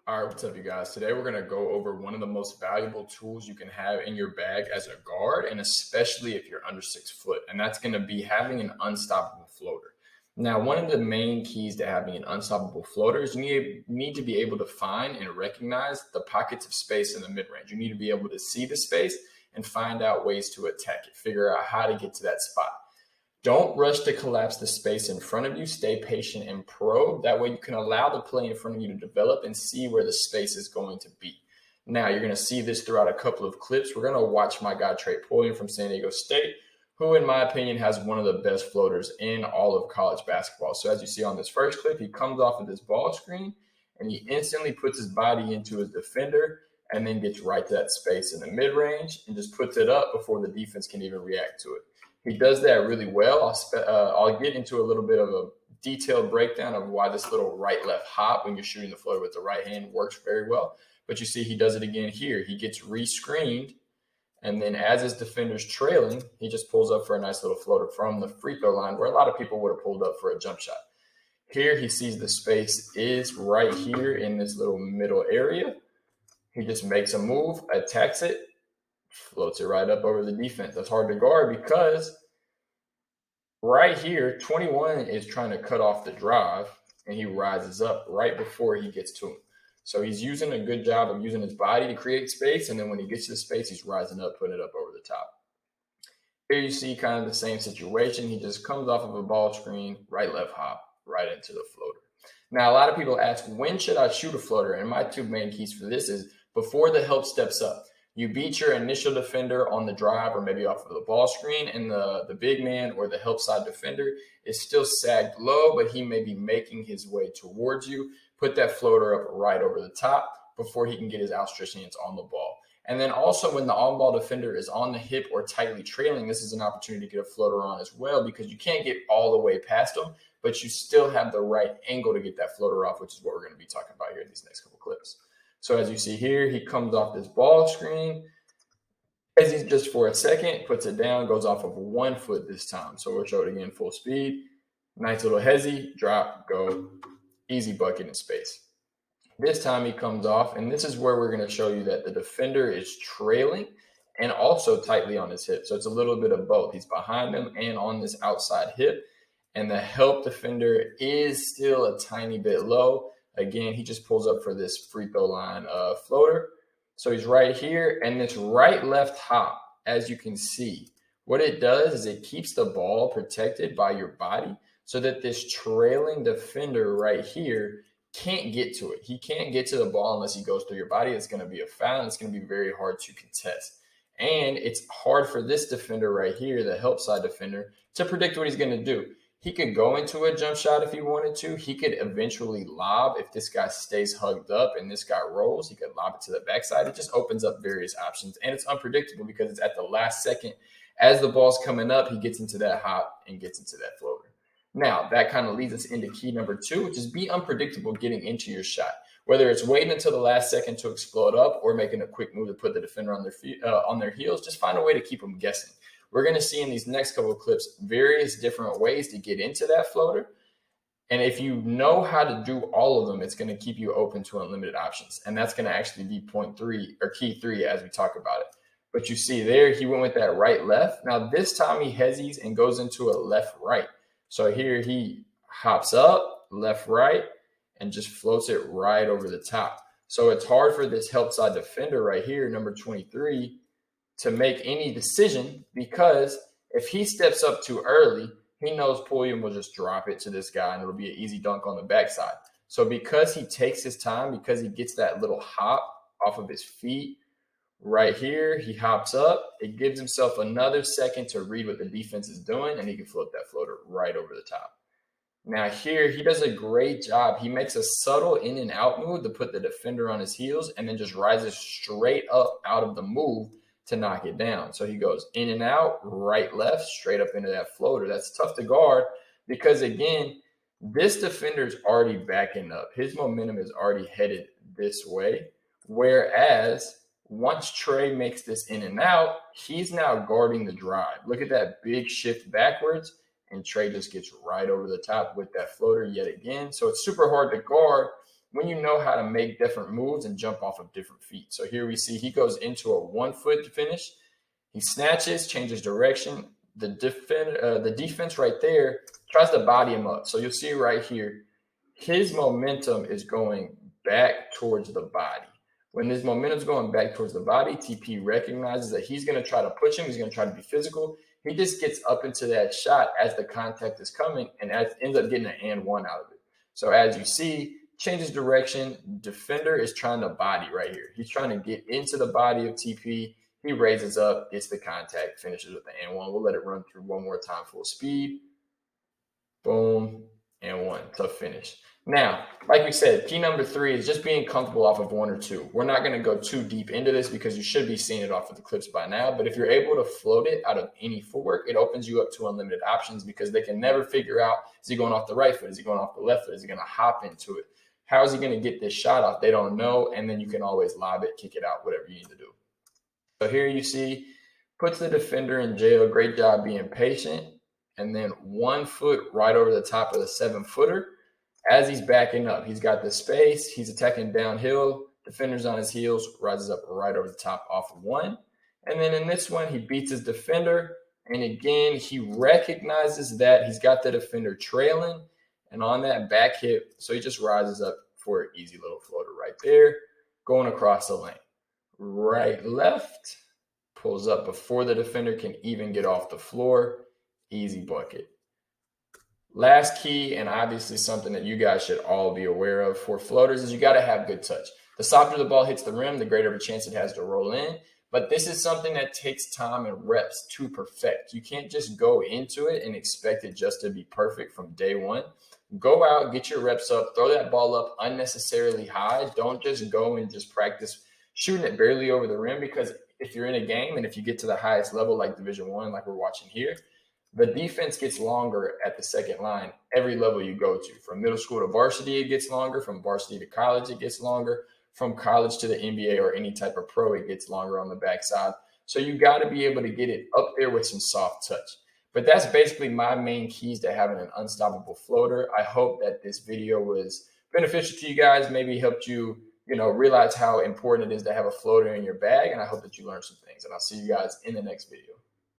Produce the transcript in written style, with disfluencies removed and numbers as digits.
All right, what's up, you guys? Today we're going to go over one of the most valuable tools you can have in your bag as a guard, and especially if you're under 6 foot, and that's going to be having an unstoppable floater. Now, one of the main keys to having an unstoppable floater is you need to be able to find and recognize the pockets of space in the mid-range. You need to be able to see the space and find out ways to attack it, figure out how to get to that spot. Don't rush to collapse the space in front of you. Stay patient and probe. That way you can allow the play in front of you to develop and see where the space is going to be. Now, you're going to see this throughout a couple of clips. We're going to watch my guy, Trey Pulliam from San Diego State, who, in my opinion, has one of the best floaters in all of college basketball. So as you see on this first clip, he comes off of this ball screen, and he instantly puts his body into his defender and then gets right to that space in the mid-range and just puts it up before the defense can even react to it. He does that really well. I'll get into a little bit of a detailed breakdown of why this little right-left hop when you're shooting the floater with the right hand works very well. But you see he does it again here. He gets re-screened, and then as his defender's trailing, he just pulls up for a nice little floater from the free throw line where a lot of people would have pulled up for a jump shot. Here he sees the space is right here in this little middle area. He just makes a move, attacks it, floats it right up over the defense. That's hard to guard because right here, 21 is trying to cut off the drive, and he rises up right before he gets to him. So he's using a good job of using his body to create space, and then when he gets to the space, he's rising up, putting it up over the top. Here you see kind of the same situation. He just comes off of a ball screen, right-left hop, right into the floater. Now, a lot of people ask, when should I shoot a floater? And my two main keys for this is before the help steps up. You beat your initial defender on the drive or maybe off of the ball screen, and the big man or the help side defender is still sagged low, but he may be making his way towards you. Put that floater up right over the top before he can get his outstretched hands on the ball. And then also when the on-ball defender is on the hip or tightly trailing, this is an opportunity to get a floater on as well because you can't get all the way past them, but you still have the right angle to get that floater off, which is what we're going to be talking about here in these next couple clips. So as you see here, he comes off this ball screen. As he's just for a second, puts it down, goes off of 1 foot this time. So we'll show it again full speed. Nice little hezzy, drop, go. Easy bucket in space. This time he comes off, and this is where we're going to show you that the defender is trailing and also tightly on his hip. So it's a little bit of both. He's behind him and on this outside hip. And the help defender is still a tiny bit low. Again, he just pulls up for this free throw line floater. So he's right here, and this right-left hop, as you can see, what it does is it keeps the ball protected by your body so that this trailing defender right here can't get to it. He can't get to the ball unless he goes through your body. It's going to be a foul, and it's going to be very hard to contest. And it's hard for this defender right here, the help side defender, to predict what he's going to do. He could go into a jump shot if he wanted to. He could eventually lob if this guy stays hugged up and this guy rolls. He could lob it to the backside. It just opens up various options. And it's unpredictable because it's at the last second. As the ball's coming up, he gets into that hop and gets into that floater. Now, that kind of leads us into key number 2, which is be unpredictable getting into your shot. Whether it's waiting until the last second to explode up or making a quick move to put the defender on their feet, on their heels, just find a way to keep them guessing. We're going to see in these next couple of clips various different ways to get into that floater. And if you know how to do all of them, it's going to keep you open to unlimited options. And that's going to actually be point 3 or key 3 as we talk about it. But you see there, he went with that right-left. Now this time he hezzies and goes into a left-right. So here he hops up, left-right, and just floats it right over the top. So it's hard for this help side defender right here, number 23, to make any decision because if he steps up too early, he knows Pulliam will just drop it to this guy and it'll be an easy dunk on the backside. So because he takes his time, because he gets that little hop off of his feet right here, he hops up. It gives himself another second to read what the defense is doing, and he can float that floater right over the top. Now here, he does a great job. He makes a subtle in and out move to put the defender on his heels and then just rises straight up out of the move to knock it down. So he goes in and out, right, left, straight up into that floater. That's tough to guard because, again, this defender's already backing up. His momentum is already headed this way, whereas once Trey makes this in and out, he's now guarding the drive. Look at that big shift backwards, and Trey just gets right over the top with that floater yet again. So it's super hard to guard when you know how to make different moves and jump off of different feet. So here we see he goes into a 1 foot finish. He snatches, changes direction. The defense right there tries to body him up. So you'll see right here, his momentum is going back towards the body. When his momentum is going back towards the body, TP recognizes that he's going to try to push him. He's going to try to be physical. He just gets up into that shot as the contact is coming and ends up getting an and one out of it. So as you see, changes direction. Defender is trying to body right here. He's trying to get into the body of TP. He raises up, gets the contact, finishes with the and one. We'll let it run through one more time, full speed. Boom, and one, tough finish. Now, like we said, key number 3 is just being comfortable off of 1 or 2. We're not going to go too deep into this because you should be seeing it off of the clips by now. But if you're able to float it out of any footwork, it opens you up to unlimited options because they can never figure out, is he going off the right foot? Is he going off the left foot? Is he going to hop into it? How is he going to get this shot off? They don't know. And then you can always lob it, kick it out, whatever you need to do. So here you see, puts the defender in jail. Great job being patient. And then 1 foot right over the top of the 7-footer. As he's backing up, he's got the space. He's attacking downhill. Defender's on his heels, rises up right over the top off of 1. And then in this one, he beats his defender. And again, he recognizes that he's got the defender trailing. And on that back hip, so he just rises up for an easy little floater right there, going across the lane. Right, left, pulls up before the defender can even get off the floor. Easy bucket. Last key, and obviously something that you guys should all be aware of for floaters, is you got to have good touch. The softer the ball hits the rim, the greater of a chance it has to roll in. But this is something that takes time and reps to perfect. You can't just go into it and expect it just to be perfect from day one. Go out, get your reps up, throw that ball up unnecessarily high. Don't just go and just practice shooting it barely over the rim, because if you're in a game and if you get to the highest level like Division I, like we're watching here, the defense gets longer at the second line every level you go to. From middle school to varsity, it gets longer. From varsity to college, it gets longer. From college to the NBA or any type of pro, it gets longer on the backside. So you got to be able to get it up there with some soft touch. But that's basically my main keys to having an unstoppable floater. I hope that this video was beneficial to you guys, maybe helped you, realize how important it is to have a floater in your bag. And I hope that you learned some things. And I'll see you guys in the next video.